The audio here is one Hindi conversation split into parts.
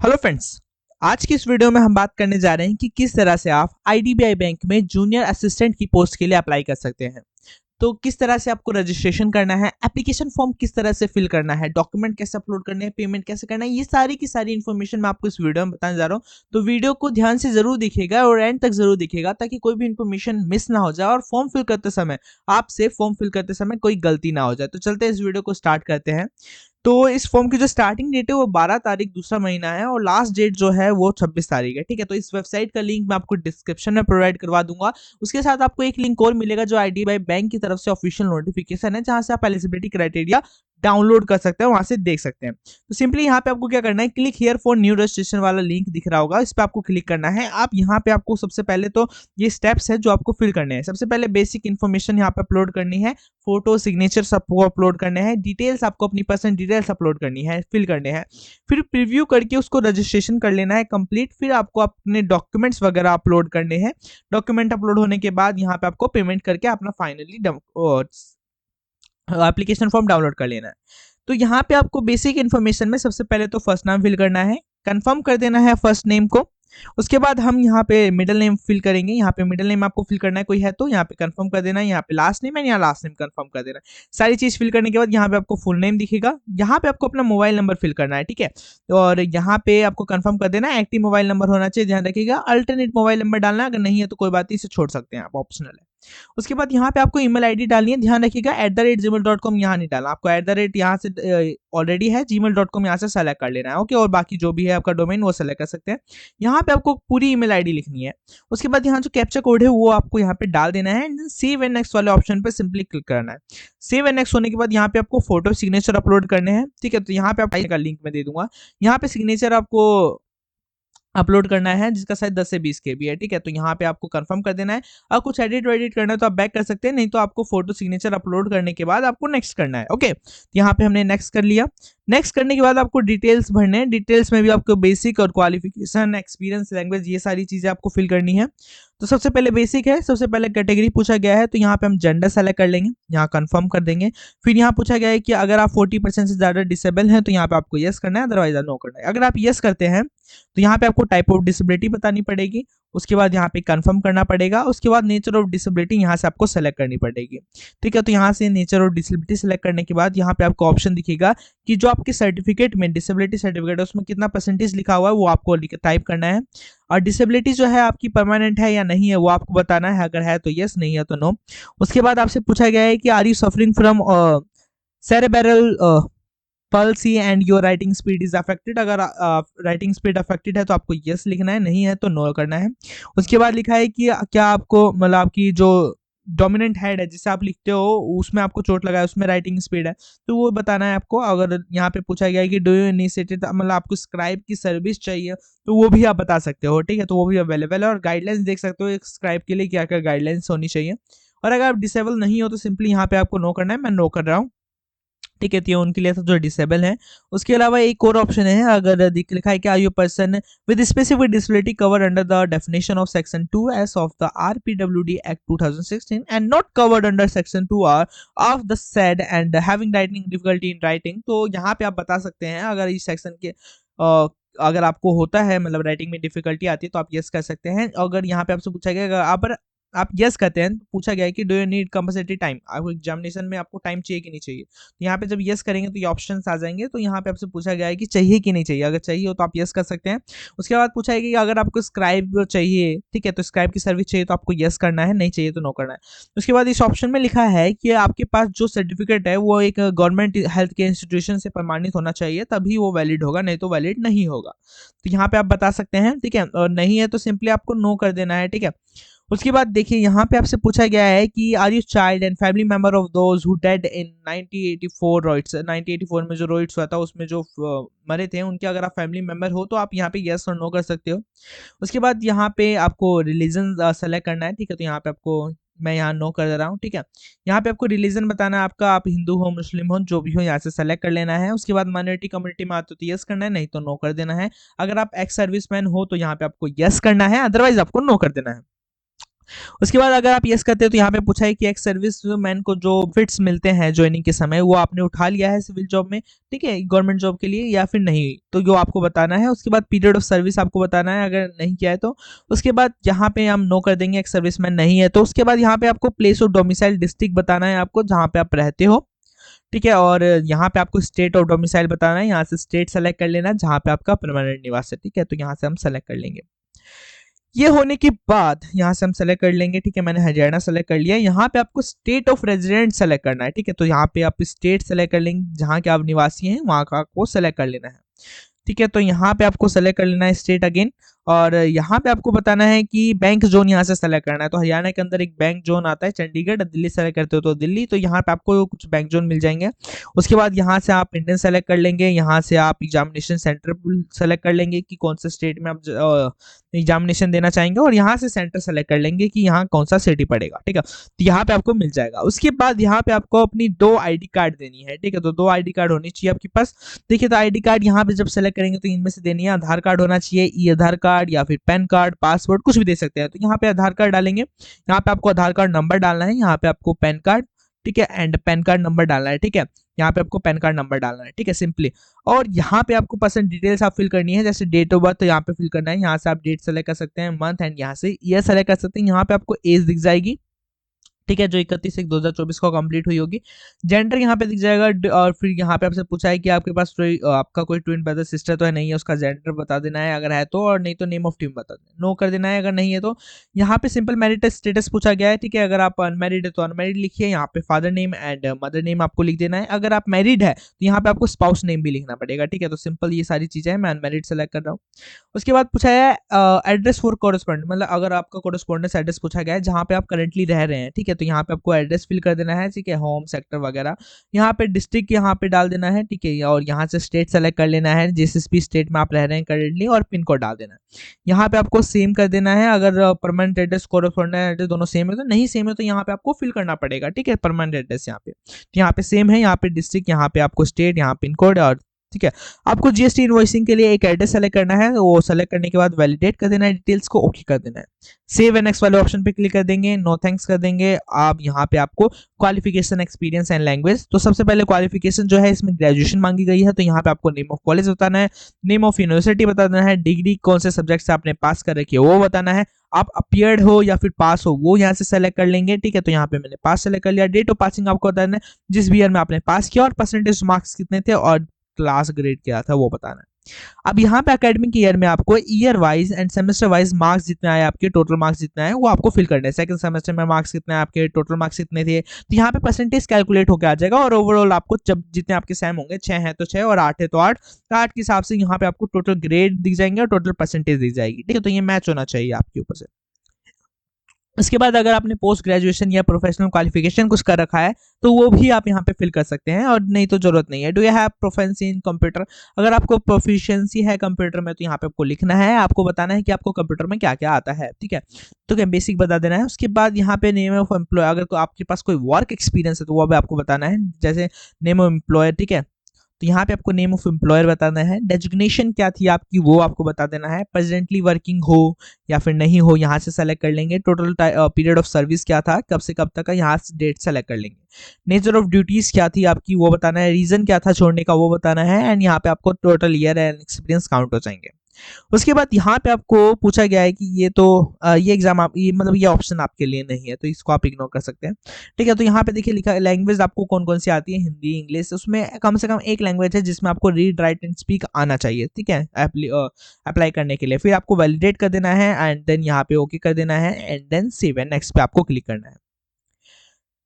हेलो फ्रेंड्स, आज की इस वीडियो में हम बात करने जा रहे हैं कि किस तरह से आप आईडीबीआई बैंक में जूनियर असिस्टेंट की पोस्ट के लिए अप्लाई कर सकते हैं। तो किस तरह से आपको रजिस्ट्रेशन करना है, एप्लीकेशन फॉर्म किस तरह से फिल करना है, डॉक्यूमेंट कैसे अपलोड करने हैं, पेमेंट कैसे करना है, ये सारी की सारी इन्फॉर्मेशन मैं आपको इस वीडियो में बताने जा रहा हूँ। तो वीडियो को ध्यान से जरूर देखिएगा और एंड तक जरूर देखिएगा ताकि कोई भी इन्फॉर्मेशन मिस ना हो जाए और फॉर्म फिल करते समय आपसे फॉर्म फिल करते समय कोई गलती ना हो जाए। तो चलते हैं इस वीडियो को स्टार्ट करते हैं। तो इस फॉर्म की जो स्टार्टिंग डेट है वो 12 तारीख दूसरा महीना है और लास्ट डेट जो है वो 26 तारीख है। ठीक है, तो इस वेबसाइट का लिंक मैं आपको डिस्क्रिप्शन में प्रोवाइड करवा दूंगा। उसके साथ आपको एक लिंक और मिलेगा जो आईडीबीआई बैंक की तरफ से ऑफिशियल नोटिफिकेशन है, जहां से आप एलिजिबिलिटी क्राइटेरिया डाउनलोड कर सकते हैं, वहां से देख सकते हैं। तो सिंपली यहाँ पे आपको क्या करना है, click here for new registration वाला लिंक दिख रहा होगा, इस पर आपको क्लिक करना है। आप यहाँ पे आपको सबसे पहले तो ये स्टेप्स है जो आपको फिल करने हैं। सबसे पहले बेसिक इन्फॉर्मेशन यहाँ पे अपलोड करनी है, फोटो सिग्नेचर सबको अपलोड करने हैं, डिटेल्स आपको अपनी पर्सनल डिटेल्स अपलोड करनी है, फिल करने हैं। फिर प्रीव्यू करके उसको रजिस्ट्रेशन कर लेना है कंप्लीट। फिर आपको अपने डॉक्यूमेंट्स वगैरह अपलोड करने हैं। डॉक्यूमेंट अपलोड होने के बाद यहाँ पे आपको पेमेंट करके अपना फाइनली एप्लीकेशन फॉर्म डाउनलोड कर लेना है। तो यहाँ पे आपको बेसिक इन्फॉर्मेशन में सबसे पहले तो फर्स्ट नाम फिल करना है, कंफर्म कर देना है फर्स्ट नेम को। उसके बाद हम यहाँ पे मिडिल नेम फिल करेंगे। यहाँ पे मिडिल नेम आपको फिल करना है, कोई है तो यहाँ पे कंफर्म कर देना है। यहाँ पे लास्ट नेम है, यहाँ लास्ट नेम कंफर्म कर देना है। सारी चीज फिल करने के बाद यहाँ पे आपको फुल नेम दिखेगा। यहाँ पे आपको अपना मोबाइल नंबर फिल करना है, ठीक है। और यहाँ पे आपको कंफर्म कर देना है, एक्टिव मोबाइल नंबर होना चाहिए, ध्यान रखिएगा। अल्टरनेट मोबाइल नंबर डालना है, अगर नहीं है तो कोई बात नहीं, इसे छोड़ सकते हैं आप, ऑप्शनल है। उसके बाद यहाँ पे आपको ईमेल आईडी डालनी है, ध्यान रखिएगा @gmail.com यहाँ नहीं डालना, आपको @ यहाँ से ऑलरेडी है, gmail.com यहाँ से सेलेक्ट कर लेना है, ओके। और बाकी जो भी है आपका डोमेन वो सेलेक्ट कर सकते हैं। यहाँ पे आपको पूरी ईमेल आईडी लिखनी है। उसके बाद यहाँ जो कैप्चा कोड है वो आपको यहाँ पे डाल देना है, सेव एंड नेक्स्ट वाले ऑप्शन पे सिंपली क्लिक करना है। सेव एंड नेक्स्ट होने के बाद यहाँ पे आपको फोटो सिग्नेचर अपलोड करने हैं, ठीक है। तो यहाँ पे आपका लिंक मैं दे दूंगा, यहाँ पे सिग्नेचर आपको अपलोड करना है जिसका साइज 10 से 20 KB है, ठीक है। तो यहाँ पे आपको कंफर्म कर देना है। और कुछ एडिट वेडिट करना है तो आप बैक कर सकते हैं, नहीं तो आपको फोटो सिग्नेचर अपलोड करने के बाद आपको नेक्स्ट करना है, ओके। यहाँ पे हमने नेक्स्ट कर लिया। नेक्स्ट करने के बाद आपको डिटेल्स भरने हैं। डिटेल्स में भी आपको बेसिक और क्वालिफिकेशन, एक्सपीरियंस, लैंग्वेज, ये सारी चीजें आपको फिल करनी है। तो सबसे पहले बेसिक है, सबसे पहले कैटेगरी पूछा गया है, तो यहाँ पे हम जेंडर सेलेक्ट कर लेंगे, यहाँ कंफर्म कर देंगे। फिर यहाँ पूछा गया है कि अगर आप 40% से ज्यादा डिसेबल हैं तो यहाँ पे आपको यस करना है, अदरवाइज नो करना है। अगर आप यस करते हैं तो यहाँ पे आपको टाइप ऑफ डिसेबिलिटी बतानी पड़ेगी। उसके बाद यहाँ पे कंफर्म करना पड़ेगा। उसके बाद नेचर ऑफ डिसेबिलिटी यहाँ से आपको सेलेक्ट करनी पड़ेगी, ठीक है। तो यहाँ से नेचर ऑफ डिसेबिलिटी सेलेक्ट करने के बाद यहाँ पे आपको ऑप्शन दिखेगा कि जो आपके सर्टिफिकेट में डिसेबिलिटी सर्टिफिकेट है उसमें कितना परसेंटेज लिखा हुआ है वो आपको टाइप करना है। और डिसेबिलिटी जो है आपकी परमानेंट है या नहीं है वो आपको बताना है, अगर है तो यस, नहीं है तो नो। उसके बाद आपसे पूछा गया है कि are you suffering from cerebral palsy and your writing speed is affected. अगर राइटिंग स्पीड अफेक्टेड है तो आपको यस लिखना है, नहीं है तो नो करना है। उसके बाद लिखा है कि क्या आपको मतलब आपकी जो डोमिनेंट हेड है जिसे आप लिखते हो उसमें आपको चोट लगा है, उसमें राइटिंग स्पीड है तो वो बताना है आपको। अगर यहाँ पे पूछा गया है कि डू यू इनिशिएटेड, मतलब आपको स्क्राइब की सर्विस चाहिए तो वो भी आप बता सकते हो, ठीक है। तो वो भी अवेलेबल है। और गाइडलाइंस देख सकते हो एक स्क्राइब के लिए क्या क्या गाइडलाइंस होनी चाहिए। और अगर आप डिसेबल नहीं हो तो सिंपली यहाँ पे आपको नो करना है, मैं नो कर रहा हूँ, ठीक है। तो ये उनके लिए जो डिसेबल है। उसके अलावा एक और ऑप्शन है, अगर लिखा है कि are you person with specific disability covered under the definition of section 2S of the RPWD act 2016 and not covered under section 2R of the said and having writing difficulty in writing. तो यहाँ पे आप बता सकते हैं अगर इस सेक्शन के अगर आपको होता है, मतलब राइटिंग में डिफिकल्टी आती है तो आप यस कर सकते हैं। अगर यहाँ पे आपसे पूछा गया अगर आप यस कहते हैं तो पूछा गया है कि do you need compulsory time, आपको एग्जामिनेशन में आपको टाइम चाहिए कि नहीं चाहिए। तो यहाँ पे जब यस करेंगे तो ये ऑप्शंस आ जाएंगे। तो यहाँ पे आपसे पूछा गया है कि चाहिए कि नहीं चाहिए, अगर चाहिए हो तो आप यस कर सकते हैं। उसके बाद पूछा है कि अगर आपको स्क्राइब चाहिए, ठीक है, तो स्क्राइब की सर्विस चाहिए तो आपको यस करना है, नहीं चाहिए तो नो करना है। उसके बाद इस ऑप्शन में लिखा है कि आपके पास जो सर्टिफिकेट है वो एक गवर्नमेंट हेल्थ केयर इंस्टीट्यूशन से प्रमाणित होना चाहिए, तभी वो वैलिड होगा, नहीं तो वैलिड नहीं होगा। तो यहाँ पे आप बता सकते हैं, ठीक है। और नहीं है तो सिंपली आपको नो कर देना है, ठीक है। उसके बाद देखिए यहाँ पे आपसे पूछा गया है कि are you child and family member of those who dead in 1984 riots. 1984 में जो रॉइट्स हुआ था उसमें जो मरे थे उनके अगर आप फैमिली मेंबर हो तो आप यहाँ पे यस और नो कर सकते हो। उसके बाद यहाँ पे आपको रिलीजन सेलेक्ट करना है, ठीक है। तो यहाँ पे आपको मैं यहाँ नो कर दे रहा हूँ, ठीक है। यहाँ पे आपको रिलीजन बताना है आपका, आप हिंदू हो, मुस्लिम हो, जो भी हो यहाँ से सेलेक्ट कर लेना है। उसके बाद माइनॉरिटी कम्युनिटी में आते हो तो यस करना है, नहीं तो नो कर देना है। अगर आप एक्स सर्विसमैन हो तो यहाँ पे आपको यस करना है, अदरवाइज आपको नो कर देना है। उसके बाद अगर आप यस करते हो तो यहाँ पे पूछा है कि एक सर्विस मैन को जो फिट्स मिलते हैं ज्वाइनिंग के समय वो आपने उठा लिया है सिविल जॉब में, ठीक है, गवर्नमेंट जॉब के लिए या फिर नहीं, तो जो आपको बताना है। उसके बाद पीरियड ऑफ सर्विस आपको बताना है अगर नहीं किया है तो। उसके बाद यहाँ पे हम नो कर देंगे, एक सर्विसमैन नहीं है तो। उसके बाद यहाँ पे आपको प्लेस ऑफ डोमिसाइल डिस्ट्रिक्ट बताना है आपको जहाँ पे आप रहते हो, ठीक है, और यहाँ पे आपको स्टेट ऑफ डोमिसाइल बताना है, यहाँ से स्टेट सेलेक्ट कर लेना जहाँ पे आपका परमानेंट निवास है, ठीक है, तो यहाँ से हम सेलेक्ट कर लेंगे। ये होने के बाद यहाँ से हम सेलेक्ट कर लेंगे, ठीक है, मैंने हरियाणा सेलेक्ट कर लिया। यहाँ पे आपको स्टेट ऑफ रेजिडेंट सेलेक्ट करना है, ठीक है, तो यहाँ पे आप स्टेट सेलेक्ट कर लेंगे जहाँ के आप निवासी हैं वहाँ का आपको सेलेक्ट कर लेना है, ठीक है, तो यहाँ पे आपको सेलेक्ट कर लेना है स्टेट अगेन। और यहाँ पे आपको बताना है कि बैंक जोन यहाँ से सेलेक्ट करना है, तो हरियाणा के अंदर एक बैंक जोन आता है चंडीगढ़, दिल्ली सेलेक्ट करते हो तो दिल्ली, तो यहाँ पे आपको कुछ बैंक जोन मिल जाएंगे। उसके बाद यहाँ से आप इंडियन सेलेक्ट कर लेंगे, यहाँ से आप एग्जामिनेशन सेंटर सेलेक्ट कर लेंगे कि कौन से स्टेट में आप एग्जामिनेशन देना चाहेंगे, और यहाँ से सेंटर सेलेक्ट कर लेंगे कि यहाँ कौन सा सिटी पड़ेगा, ठीक है, तो यहाँ पे आपको मिल जाएगा। उसके बाद यहाँ पे आपको अपनी 2 आईडी कार्ड देनी है, ठीक है, तो 2 आईडी कार्ड होनी चाहिए आपके पास। देखिए तो आईडी कार्ड यहाँ पे जब सेलेक्ट करेंगे तो इनमें से देनी है, आधार कार्ड होना चाहिए, ई आधार कार्ड या फिर पैन कार्ड, पासवर्ड, कुछ भी दे सकते हैं। तो यहाँ पे आधार कार्ड डालेंगे, यहाँ पे आपको आधार कार्ड नंबर डालना है, यहाँ पे आपको पैन कार्ड, ठीक है, एंड पैन कार्ड नंबर डालना है, ठीक है, यहाँ पे आपको पैन कार्ड नंबर डालना है, ठीक है, सिंपली। और यहाँ पे आपको पर्सनल डिटेल्स आप फिल करनी है, जैसे डेट ऑफ बर्थ तो यहाँ पे फिल करना है, यहाँ से आप डेट सेलेक्ट कर सकते हैं, मंथ, एंड यहाँ से ईयर सेलेक्ट कर सकते हैं। यहाँ पे आपको एज दिख जाएगी, ठीक है, जो 31/1/2024 को कंप्लीट हुई होगी। जेंडर यहाँ पे दिख जाएगा, और फिर यहाँ पे आपसे पूछा है कि आपके पास आपका कोई ट्विन ब्रदर सिस्टर तो है नहीं है, उसका जेंडर बता देना है अगर है तो, और नहीं तो नेम ऑफ ट्विन बता देना, नो कर देना है अगर नहीं है तो। यहाँ पे सिंपल मैरिटल स्टेटस पूछा गया है, ठीक है, अगर आप अनमैरिड है तो अनमैरिड लिखिए, यहाँ पे father name and mother name आपको लिख देना है। अगर आप मैरिड है तो यहाँ पे आपको स्पाउस नेम भी लिखना पड़ेगा, ठीक है, तो सिंपल ये सारी चीजें हैं, मैं अनमैरिड सेलेक्ट कर रहा हूँ। उसके बाद पूछा है एड्रेस फॉर कोरेस्पोंडेंट, मतलब अगर आपका कोरेस्पोंडेंस एड्रेस पूछा गया है जहाँ पे आप करेंटली रह रहे हैं, ठीक है, तो यहाँ पे आपको एड्रेस फिल कर देना है, ठीक है, होम सेक्टर वगैरह, यहाँ पे डिस्ट्रिक्ट यहाँ पे डाल देना है, ठीक है, और यहाँ से स्टेट सेलेक्ट कर लेना है जिस भी स्टेट में आप रह रहे हैं करेंटली, और पिन कोड डाल देना है। यहाँ पे आपको सेम कर देना है, अगर परमानेंट एड्रेस कोरेस्पोंडेंट एड्रेस दोनों सेम है तो, नहीं सेम है तो यहाँ पे आपको फिल करना पड़ेगा, ठीक है, परमानेंट एड्रेस यहाँ पे, तो यहाँ पे सेम है, यहाँ पे डिस्ट्रिक्ट, यहाँ पे आपको स्टेट, यहाँ पिन कोड, और ठीक है। आपको जीएसटी इनवॉइसिंग के लिए एक एड्रेस सेलेक्ट करना है, वो सेलेक्ट करने के बाद वैलिडेट कर देना है डिटेल्स को, ओके कर देना है। सेव एंड नेक्स्ट वाले ऑप्शन पे क्लिक कर देंगे, नो थैंक्स कर देंगे। आप यहाँ पे आपको क्वालिफिकेशन, एक्सपीरियंस एंड लैंग्वेज, तो सबसे पहले क्वालिफिकेशन जो है इसमें ग्रेजुएशन मांगी गई है, तो यहाँ पे आपको नेम ऑफ कॉलेज बताना है, नेम ऑफ यूनिवर्सिटी बताना है, डिग्री कौन से सब्जेक्ट से आपने पास कर रखी है वो बताना है, आप अपीयर्ड हो या फिर पास हो वो यहाँ से सेलेक्ट कर लेंगे, ठीक है, तो यहाँ पे मैंने पास सेलेक्ट कर लिया। डेट ऑफ पासिंग आपको बताना है जिस भी ईयर में आपने पास किया, और परसेंटेज मार्क्स कितने थे, और क्लास ग्रेड क्या था वो बताना है। अब यहाँ पे एकेडमिक ईयर में आपको year wise end semester wise marks जितने आए आपके, टोटल मार्क्स जितना है वो आपको फिल करना है। सेकंड सेमेस्टर में मार्क्स कितने हैं आपके, टोटल मार्क्स कितने थे, तो यहाँ पे परसेंटेज कैलकुलेट होकर आ जाएगा, और ओवरऑल आपको जब जितने आपके सेम होंगे, 6 है तो 6 और 8 है तो 8, तो 8 के हिसाब से यहाँ पे आपको टोटल ग्रेड दिख जाएंगे और टोटल परसेंटेज दिख जाएगी, ठीक है, तो ये मैच होना चाहिए आपके ऊपर से। उसके बाद अगर आपने पोस्ट ग्रेजुएशन या प्रोफेशनल क्वालिफिकेशन कुछ कर रखा है तो वो भी आप यहाँ पे फिल कर सकते हैं, और नहीं तो जरूरत नहीं है। Do you have proficiency in computer, अगर आपको प्रोफिशिएंसी है कंप्यूटर में तो यहाँ पे आपको लिखना है, आपको बताना है कि आपको कंप्यूटर में क्या क्या आता है, ठीक है, तो क्या बेसिक बता देना है। उसके बाद यहाँ पे नेम ऑफ एम्प्लॉय, अगर आपके पास कोई वर्क एक्सपीरियंस है तो वो भी आपको बताना है, जैसे नेम ऑफ एम्प्लॉयर, ठीक है, तो यहाँ पे आपको नेम ऑफ एम्प्लॉयर बताना है, डेजिग्नेशन क्या थी आपकी वो आपको बता देना है, प्रेजेंटली वर्किंग हो या फिर नहीं हो यहाँ से सेलेक्ट कर लेंगे, टोटल पीरियड ऑफ सर्विस क्या था, कब से कब तक का, यहाँ से डेट सेलेक्ट कर लेंगे, नेचर ऑफ ड्यूटीज क्या थी आपकी वो बताना है, रीजन क्या था छोड़ने का वो बताना है, एंड यहाँ पे आपको total year and experience count हो जाएंगे। उसके बाद यहाँ पे आपको पूछा गया है कि ये तो ये एग्जाम आप ये मतलब ये ऑप्शन आपके लिए नहीं है तो इसको आप इग्नोर कर सकते हैं, ठीक है, तो यहाँ पे देखिए लिखा है लैंग्वेज आपको कौन कौन सी आती है, हिंदी, इंग्लिश, उसमें कम से कम एक लैंग्वेज है जिसमें आपको रीड, राइट एंड स्पीक आना चाहिए, ठीक है, अप्लाई करने के लिए। फिर आपको वैलिडेट कर देना है, एंड देन यहाँ पे ओके कर देना है, and then save and next पे आपको क्लिक करना है।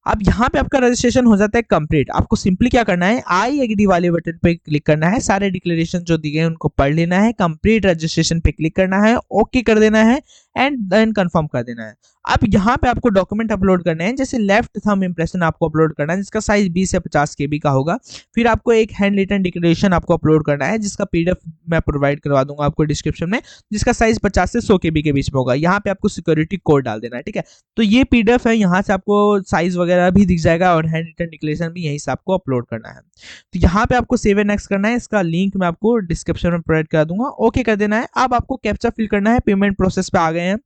अब यहाँ पे आपका रजिस्ट्रेशन हो जाता है कंप्लीट। आपको सिंपली क्या करना है, आई एग्री वाले बटन पे क्लिक करना है, सारे डिक्लेरेशन जो दिए हैं उनको पढ़ लेना है, कंप्लीट रजिस्ट्रेशन पे क्लिक करना है, ओके कर देना है, एंड देन कंफर्म कर देना है। अब यहाँ पे आपको डॉक्यूमेंट अपलोड करने हैं, जैसे लेफ्ट थंब इंप्रेशन आपको अपलोड करना है जिसका साइज 20 से 50 KB का होगा। फिर आपको एक हैंड रिटन डिक्लेरेशन आपको अपलोड करना है जिसका PDF मैं प्रोवाइड करवा दूंगा आपको डिस्क्रिप्शन में, जिसका साइज 50 से 100 KB के बीच में होगा। यहाँ पे आपको सिक्योरिटी कोड डाल देना है, ठीक है, तो ये PDF है, यहाँ से आपको साइज वगैरह भी दिख जाएगा और हैंड रिटन डिक्लेरेशन भी यहीं से आपको अपलोड करना है। तो यहाँ पे आपको सेव एंड नेक्स्ट करना है, इसका लिंक मैं आपको डिस्क्रिप्शन में प्रोवाइड करा दूंगा, ओके कर देना है। अब आपको कैप्चा फिल करना है। पेमेंट प्रोसेस पे आ गए गए हैं।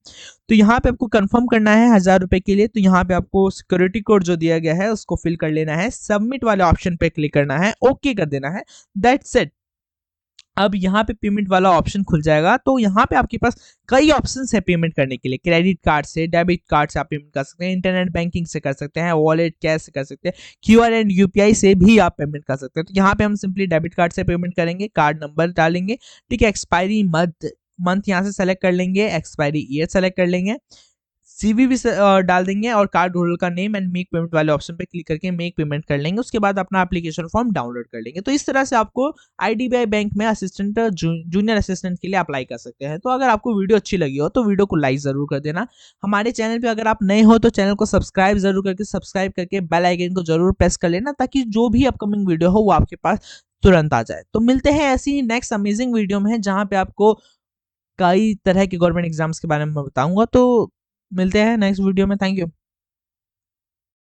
तो यहाँ पे आपको कंफर्म करना है 1000 रुपए के लिए। तो यहाँ पे आपको सिक्योरिटी कोड जो दिया गया है उसको फिल कर लेना है, सबमिट वाले ऑप्शन पे क्लिक करना है, ओके कर देना है, दैट्स इट। अब यहाँ पे पेमेंट वाला ऑप्शन खुल जाएगा। तो यहाँ पे आपके पास कई ऑप्शंस है पेमेंट करने के लिए। क्रेडिट कार्ड से, डेबिट कार्ड से आप पेमेंट कर सकते हैं, इंटरनेट बैंकिंग से कर सकते हैं, वॉलेट कैश से कर सकते हैं, क्यूआर एंड यूपीआई से भी आप पेमेंट कर सकते हैं। तो यहाँ पे हम सिंपली डेबिट कार्ड से पेमेंट करेंगे, कार्ड नंबर डालेंगे, ठीक है, एक्सपायरी मंथ यहाँ से सेलेक्ट कर लेंगे, एक्सपायरी ईयर सेलेक्ट कर लेंगे, सीवीवी डाल देंगे और कार्ड होल्डर का नेम एंड मेक पेमेंट वाले ऑप्शन पे क्लिक करके मेक पेमेंट कर लेंगे। उसके बाद अपना एप्लीकेशन फॉर्म डाउनलोड कर लेंगे। तो इस तरह से आपको आईडीबीआई बैंक में असिस्टेंट जूनियर असिस्टेंट के लिए अप्लाई कर सकते हैं। तो अगर आपको वीडियो अच्छी लगी हो तो वीडियो को लाइक जरूर कर देना। हमारे चैनल पे अगर आप नए हो तो चैनल को सब्सक्राइब करके बेल आइकन को जरूर प्रेस कर लेना, ताकि जो भी अपकमिंग वीडियो हो वो आपके पास तुरंत आ जाए। तो मिलते हैं ऐसी ही नेक्स्ट अमेजिंग वीडियो में, जहां पे आपको कई तरह के गवर्नमेंट एग्जाम्स के बारे में बताऊंगा। तो मिलते हैं नेक्स्ट वीडियो में। Thank you.